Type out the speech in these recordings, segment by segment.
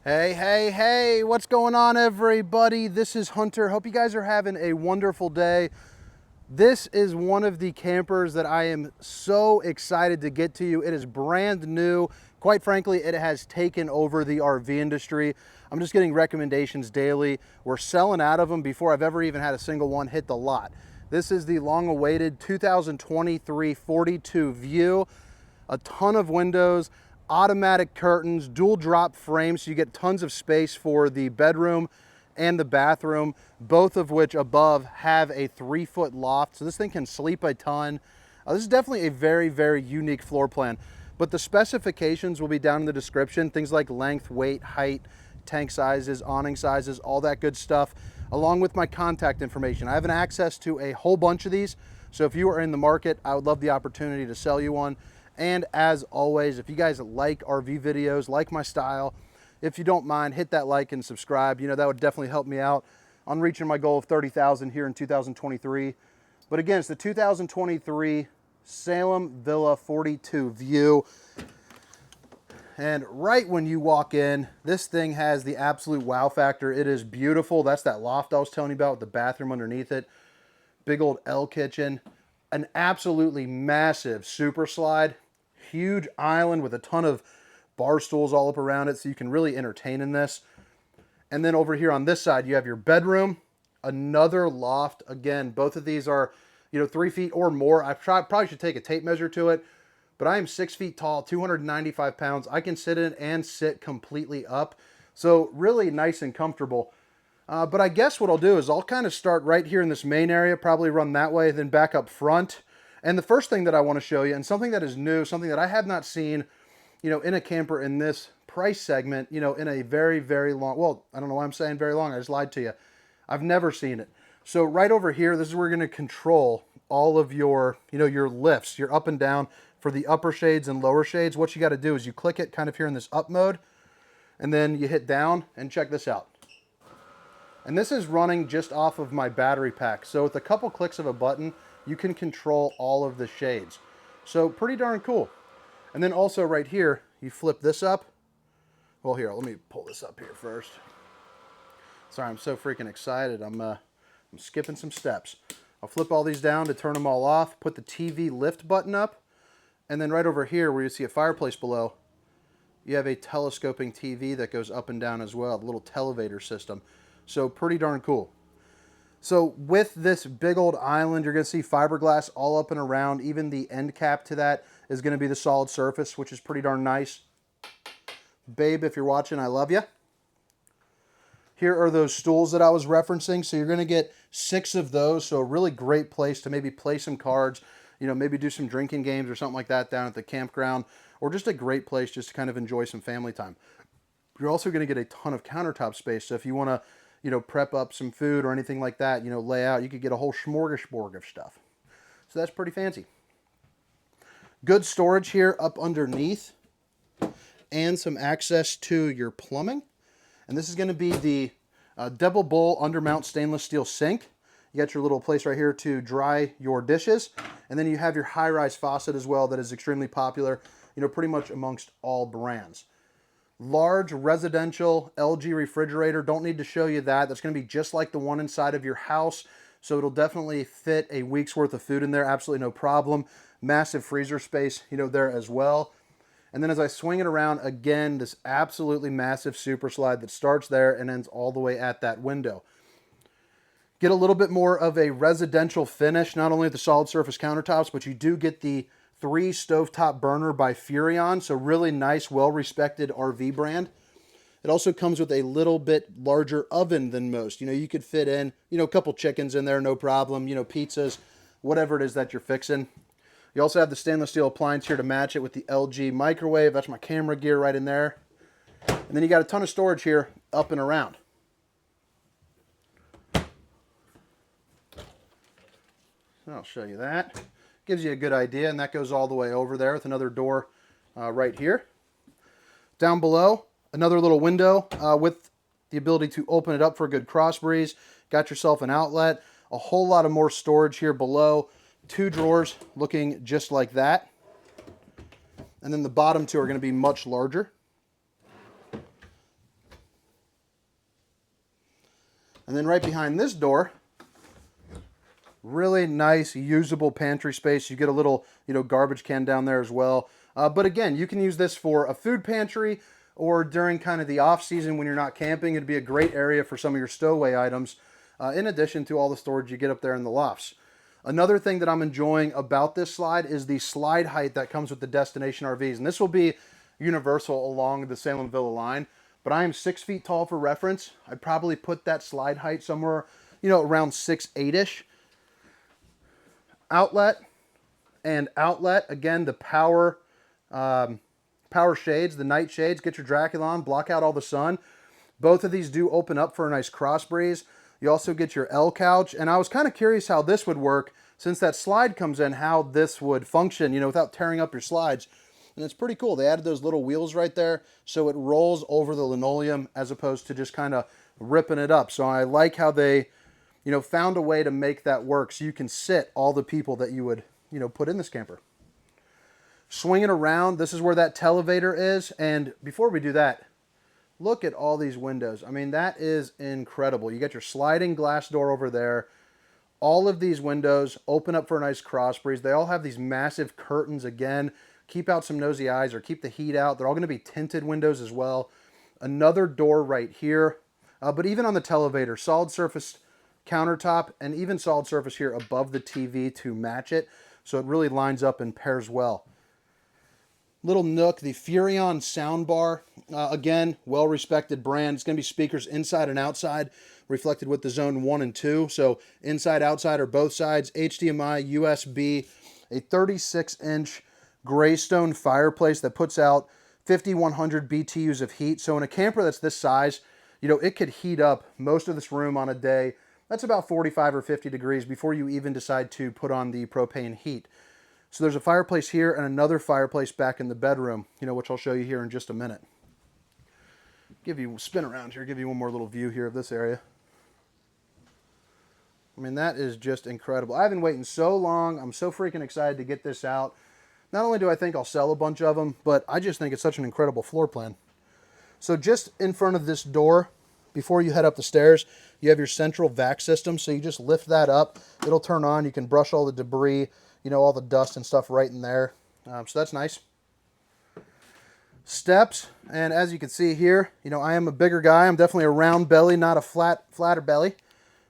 Hey, hey, hey, what's going on, everybody? This is Hunter. Hope you guys are having a wonderful day. This is one of the campers that I am so excited to get to you. It is brand new. Quite frankly, it has taken over the RV industry. I'm just getting recommendations daily. We're selling out of them before I've ever even had a single one hit the lot. This is the long-awaited 2023 42 View. A ton of windows, automatic curtains, dual drop frames, so you get tons of space for the bedroom and the bathroom, both of which above have a 3-foot loft, so this thing can sleep a ton. This is definitely a very, very unique floor plan, but the specifications will be down in the description, things like length, weight, height, tank sizes, awning sizes, all that good stuff, along with my contact information. I have an access to a whole bunch of these, so if you are in the market, I would love the opportunity to sell you one. And as always, if you guys like RV videos, like my style, if you don't mind, hit that like and subscribe. You know, that would definitely help me out on reaching my goal of 30,000 here in 2023. But again, it's the 2023 Salem Villa 42 View. And right when you walk in, this thing has the absolute wow factor. It is beautiful. That's that loft I was telling you about with the bathroom underneath it. Big old L kitchen. An absolutely massive super slide. Huge island with a ton of bar stools all up around it, so you can really entertain in this. And then over here on this side, you have your bedroom, another loft. Again, both of these are, 3 feet or more. Probably should take a tape measure to it, but I am 6 feet tall, 295 pounds. I can sit in and sit completely up. So really nice and comfortable. But I guess what I'll do is I'll kind of start right here in this main area, probably run that way, then back up front. And the first thing that I want to show you, and something that is new, something that I have not seen, in a camper in this price segment, in a very, very long, well, I don't know why I'm saying very long, I just lied to you. I've never seen it. So right over here, this is where you're going to control all of your, your lifts, your up and down for the upper shades and lower shades. What you got to do is you click it kind of here in this up mode, and then you hit down, and check this out. And this is running just off of my battery pack. So with a couple clicks of a button, you can control all of the shades. So pretty darn cool. And then also right here, you flip this up. Well, here, let me pull this up here first. Sorry, I'm so freaking excited. I'm skipping some steps. I'll flip all these down to turn them all off, put the TV lift button up, and then right over here where you see a fireplace below, you have a telescoping TV that goes up and down as well, the little televator system. So pretty darn cool. So with this big old island, you're going to see fiberglass all up and around. Even the end cap to that is going to be the solid surface, which is pretty darn nice. Babe, if you're watching, I love you. Here are those stools that I was referencing. So you're going to get 6 of those. So a really great place to maybe play some cards, maybe do some drinking games or something like that down at the campground, or just a great place just to kind of enjoy some family time. You're also going to get a ton of countertop space. So if you want to, prep up some food or anything like that, lay out, you could get a whole smorgasbord of stuff. So that's pretty fancy. Good storage here up underneath and some access to your plumbing. And this is going to be the double bowl undermount stainless steel sink. You got your little place right here to dry your dishes. And then you have your high-rise faucet as well that is extremely popular, pretty much amongst all brands. Large residential LG refrigerator. Don't need to show you that. That's going to be just like the one inside of your house. So it'll definitely fit a week's worth of food in there. Absolutely no problem. Massive freezer space, there as well. And then as I swing it around, again, this absolutely massive super slide that starts there and ends all the way at that window. Get a little bit more of a residential finish, not only at the solid surface countertops, but you do get the 3 stovetop burner by Furrion, so really nice, well-respected RV brand. It also comes with a little bit larger oven than most. You could fit in, a couple chickens in there, no problem, pizzas, whatever it is that you're fixing. You also have the stainless steel appliance here to match it with the LG microwave. That's my camera gear right in there. And then you got a ton of storage here up and around. So I'll show you that. Gives you a good idea, and that goes all the way over there with another door right here. Down below, another little window with the ability to open it up for a good cross breeze. Got yourself an outlet. A whole lot of more storage here below. 2 drawers looking just like that. And then the bottom 2 are going to be much larger. And then right behind this door, really nice usable pantry space. You get a little, garbage can down there as well. But again, you can use this for a food pantry or during kind of the off season when you're not camping. It'd be a great area for some of your stowaway items, in addition to all the storage you get up there in the lofts. Another thing that I'm enjoying about this slide is the slide height that comes with the destination RVs. And this will be universal along the Salem Villa line. But I am 6 feet tall for reference. I'd probably put that slide height somewhere, around 6'8"-ish. Outlet and outlet. Again, the power shades, the night shades. Get your Dracula on, block out all the sun. Both of these do open up for a nice cross breeze. You also get your L couch. And I was kind of curious how this would work since that slide comes in, how this would function, without tearing up your slides. And it's pretty cool. They added those little wheels right there, so it rolls over the linoleum as opposed to just kind of ripping it up. So I like how they, found a way to make that work so you can sit all the people that you would, put in this camper. Swinging around, this is where that televator is. And before we do that, look at all these windows. I mean, that is incredible. You got your sliding glass door over there. All of these windows open up for a nice cross breeze. They all have these massive curtains again. Keep out some nosy eyes or keep the heat out. They're all going to be tinted windows as well. Another door right here. But even on the televator, solid surface countertop and even solid surface here above the TV to match it. So it really lines up and pairs well. Little nook, the Furrion soundbar. Again, well-respected brand. It's going to be speakers inside and outside, reflected with the zone 1 and 2. So inside, outside, or both sides. HDMI, USB, a 36-inch Greystone fireplace that puts out 5,100 BTUs of heat. So in a camper that's this size, it could heat up most of this room on a day. That's about 45 or 50 degrees before you even decide to put on the propane heat. So there's a fireplace here and another fireplace back in the bedroom, which I'll show you here in just a minute. Spin around here, give you one more little view here of this area. I mean, that is just incredible. I've been waiting so long. I'm so freaking excited to get this out. Not only do I think I'll sell a bunch of them, but I just think it's such an incredible floor plan. So just in front of this door, before you head up the stairs, you have your central vac system. So you just lift that up. It'll turn on. You can brush all the debris, all the dust and stuff right in there. So that's nice. Steps. And as you can see here, I am a bigger guy. I'm definitely a round belly, not a flatter belly.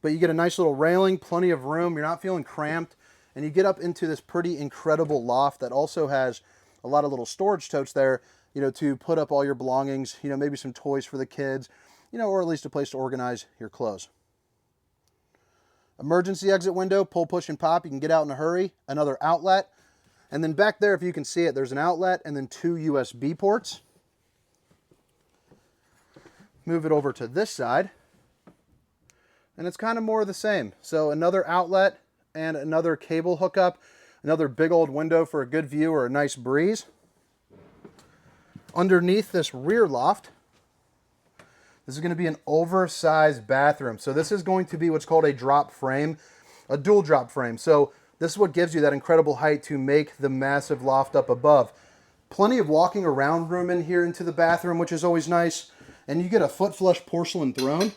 But you get a nice little railing, plenty of room. You're not feeling cramped. And you get up into this pretty incredible loft that also has a lot of little storage totes there, to put up all your belongings, maybe some toys for the kids, or at least a place to organize your clothes. Emergency exit window, pull, push, and pop. You can get out in a hurry. Another outlet. And then back there, if you can see it, there's an outlet and then 2 USB ports. Move it over to this side. And it's kind of more of the same. So another outlet and another cable hookup. Another big old window for a good view or a nice breeze. Underneath this rear loft, this is going to be an oversized bathroom. So this is going to be what's called a drop frame, a dual drop frame. So this is what gives you that incredible height to make the massive loft up above. Plenty of walking around room in here into the bathroom, which is always nice. And you get a foot flush porcelain throne.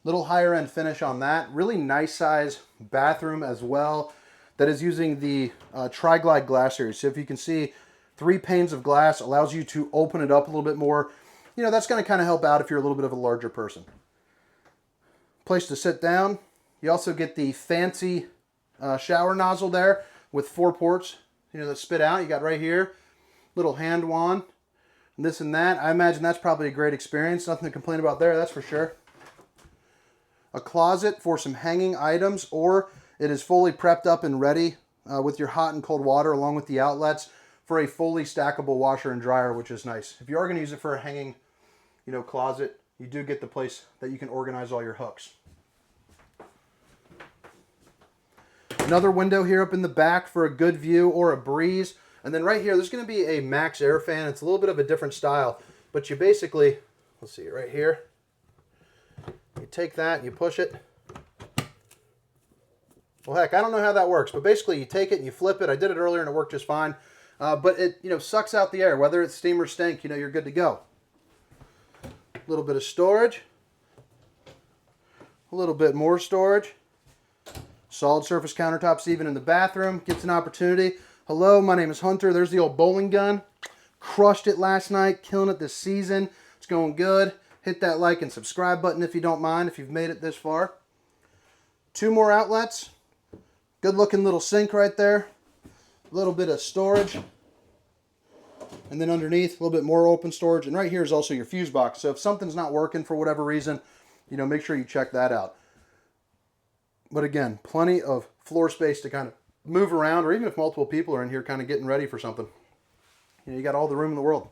Little higher end finish on that. Really nice size bathroom as well. That is using the Tri-Glide glass series. So if you can see, 3 panes of glass allows you to open it up a little bit more. That's going to kind of help out if you're a little bit of a larger person. Place to sit down. You also get the fancy shower nozzle there with 4 ports, that spit out. You got right here, little hand wand, and this and that. I imagine that's probably a great experience. Nothing to complain about there, that's for sure. A closet for some hanging items, or it is fully prepped up and ready with your hot and cold water along with the outlets for a fully stackable washer and dryer, which is nice. If you are going to use it for a hanging, closet, you do get the place that you can organize all your hooks. Another window here up in the back for a good view or a breeze. And then right here, there's going to be a max air fan. It's a little bit of a different style, but you basically, let's see, right here, you take that and you push it. Well, heck, I don't know how that works, but basically you take it and you flip it. I did it earlier and it worked just fine. But it, sucks out the air. Whether it's steam or stink, you're good to go. A little bit of storage. a little bit more storage. Solid surface countertops even in the bathroom. Gets an opportunity. Hello, my name is Hunter. There's the old bowling gun. Crushed it last night, killing it this season. It's going good. Hit that like and subscribe button if you don't mind, if you've made it this far. 2 more outlets. Good looking little sink right there. A little bit of storage. And then underneath, a little bit more open storage. And right here is also your fuse box. So if something's not working for whatever reason, you know, make sure you check that out. But again, plenty of floor space to kind of move around, or even if multiple people are in here kind of getting ready for something. You know, you got all the room in the world.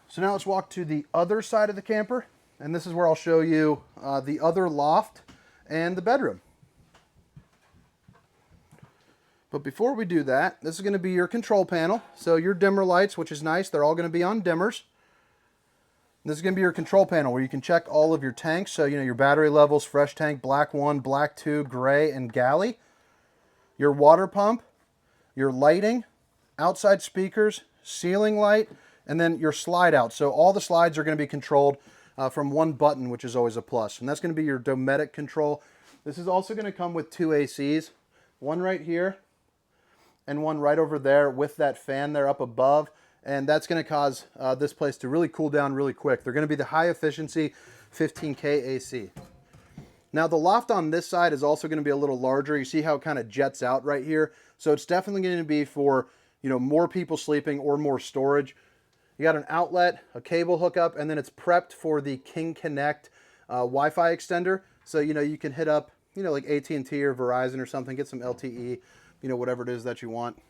So now let's walk to the other side of the camper. And this is where I'll show you the other loft and the bedroom. But before we do that, this is going to be your control panel. So your dimmer lights, which is nice, they're all going to be on dimmers. This is going to be your control panel where you can check all of your tanks. So, you know, your battery levels, fresh tank, black 1, black 2, gray, and galley. Your water pump, your lighting, outside speakers, ceiling light, and then your slide out. So all the slides are going to be controlled from one button, which is always a plus. And that's going to be your Dometic control. This is also going to come with 2 ACs. One right here and one right over there with that fan there up above. And that's going to cause this place to really cool down really quick. They're going to be the high efficiency 15K AC. Now the loft on this side is also going to be a little larger. You see how it kind of jets out right here. So it's definitely going to be for, you know, more people sleeping or more storage. You got an outlet, a cable hookup, and then it's prepped for the King Connect Wi-Fi extender. So, you know, you can hit up, you know, like AT&T or Verizon or something, get some LTE, you know, whatever it is that you want.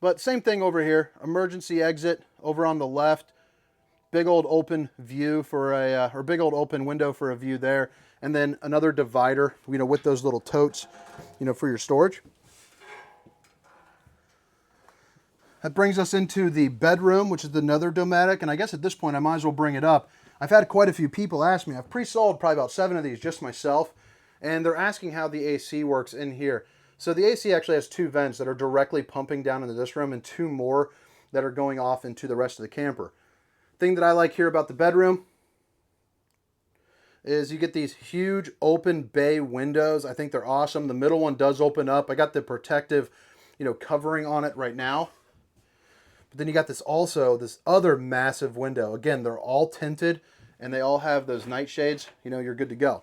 But same thing over here, emergency exit over on the left, big old open view for a, or big old open window for a view there. And then another divider, you know, with those little totes, you know, for your storage. That brings us into the bedroom, which is another Dometic. And I guess at this point, I might as well bring it up. I've had quite a few people ask me. I've pre-sold probably about 7 of these just myself. And they're asking how the AC works in here. So the AC actually has 2 vents that are directly pumping down into this room and 2 more that are going off into the rest of the camper. Thing that I like here about the bedroom is you get these huge open bay windows. I think they're awesome. The middle one does open up. I got the protective, you know, covering on it right now. But then you got this also, this other massive window. Again, they're all tinted and they all have those night shades. You know, you're good to go.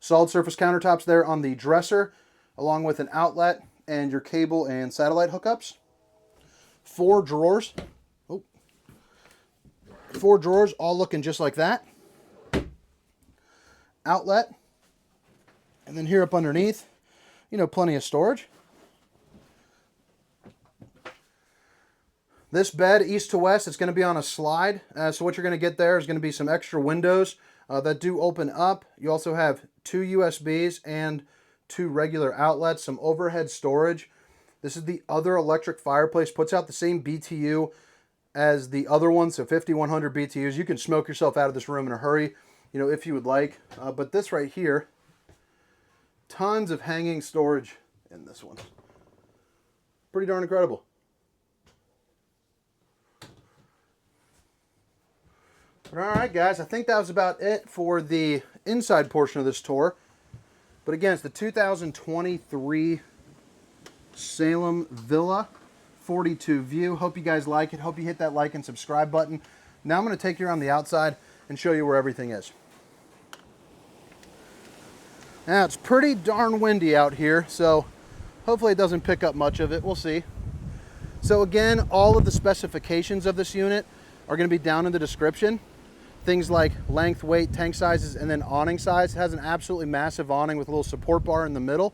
Solid surface countertops there on the dresser, along with an outlet and your cable and satellite hookups. 4 drawers. Oh. 4 drawers, all looking just like that. Outlet. And then here up underneath, you know, plenty of storage. This bed, east to west, it's going to be on a slide. So what you're going to get there is going to be some extra windows that do open up. You also have 2 USBs and 2 regular outlets, some overhead storage. This is the other electric fireplace, puts out the same BTU as the other one, so 5100 BTUs. You can smoke yourself out of this room in a hurry, you know, if you would like. But this right here, tons of hanging storage in this one. Pretty darn incredible. But all right, guys, I think that was about it for the inside portion of this tour. But again, it's the 2023 Salem Villa 42 view. Hope you guys like it. Hope you hit that like and subscribe button. Now I'm going to take you around the outside and show you where everything is. Now, it's pretty darn windy out here, so hopefully it doesn't pick up much of it. We'll see. So again, all of the specifications of this unit are going to be down in the description. Things like length, weight, tank sizes, and then awning size. It has an absolutely massive awning with a little support bar in the middle.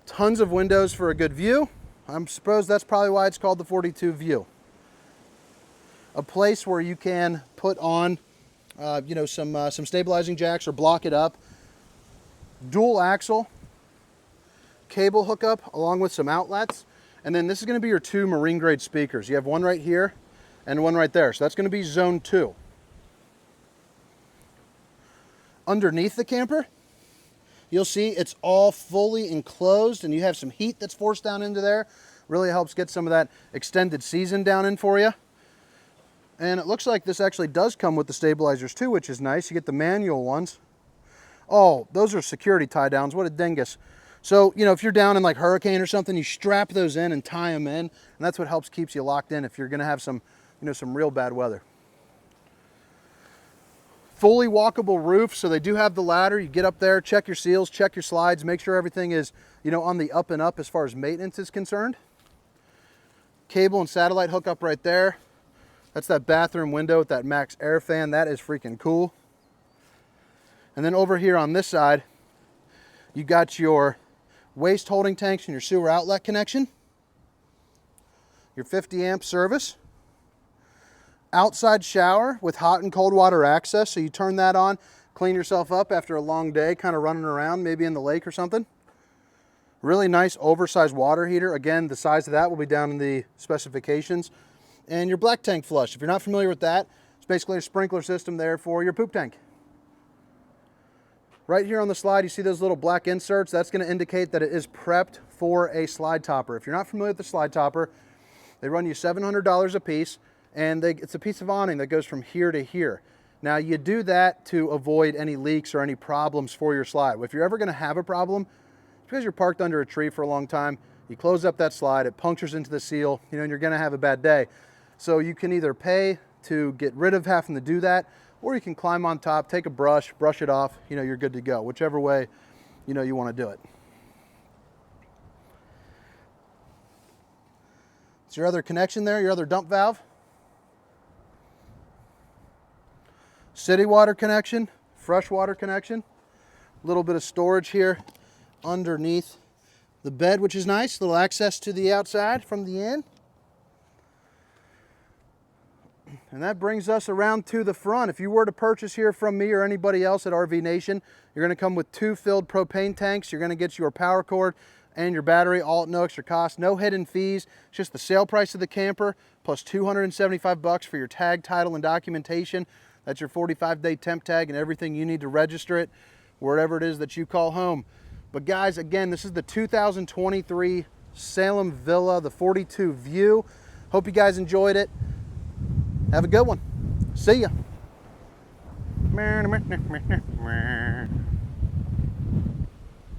Tons of windows for a good view. I suppose that's probably why it's called the 42 view. A place where you can put on, you know, some stabilizing jacks or block it up. Dual axle, cable hookup along with some outlets. And then this is going to be your 2 marine grade speakers. You have one right here and one right there. So that's going to be zone 2. Underneath the camper, you'll see it's all fully enclosed and you have some heat that's forced down into there. Really helps get some of that extended season down in for you. And it looks like this actually does come with the stabilizers too, which is nice. You get the manual ones. Oh, those are security tie downs. What a dingus. So, you know, if you're down in like hurricane or something, you strap those in and tie them in. And that's what helps keeps you locked in if you're going to have some, you know, some real bad weather. Fully walkable roof. So they do have the ladder. You get up there, check your seals, check your slides, make sure everything is, you know, on the up and up as far as maintenance is concerned. Cable and satellite hookup right there. That's that bathroom window with that max air fan. That is freaking cool. And then over here on this side, you got your waste holding tanks and your sewer outlet connection. Your 50 amp service. Outside shower with hot and cold water access. So you turn that on, clean yourself up after a long day, kind of running around, maybe in the lake or something. Really nice oversized water heater. Again, the size of that will be down in the specifications. And your black tank flush. If you're not familiar with that, it's basically a sprinkler system there for your poop tank. Right here on the slide, you see those little black inserts. That's going to indicate that it is prepped for a slide topper. If you're not familiar with the slide topper, they run you $700 a piece, and it's a piece of awning that goes from here to here. Now, you do that to avoid any leaks or any problems for your slide. If you're ever going to have a problem, it's because you're parked under a tree for a long time, you close up that slide, it punctures into the seal, you know, and you're going to have a bad day. So you can either pay to get rid of having to do that, or you can climb on top, take a brush, brush it off, you know, you're good to go. Whichever way, you know, you want to do it. It's your other connection there, your other dump valve. City water connection, fresh water connection. A little bit of storage here underneath the bed, which is nice. A little access to the outside from the in. And that brings us around to the front. If you were to purchase here from me or anybody else at RV Nation, you're going to come with 2 filled propane tanks. You're going to get your power cord and your battery all at no extra cost. No hidden fees. It's just the sale price of the camper plus $275 for your tag, title, and documentation. That's your 45-day temp tag and everything you need to register it wherever it is that you call home. But guys, again, this is the 2023 Salem Villa, the 42 View. Hope you guys enjoyed it. Have a good one. See ya.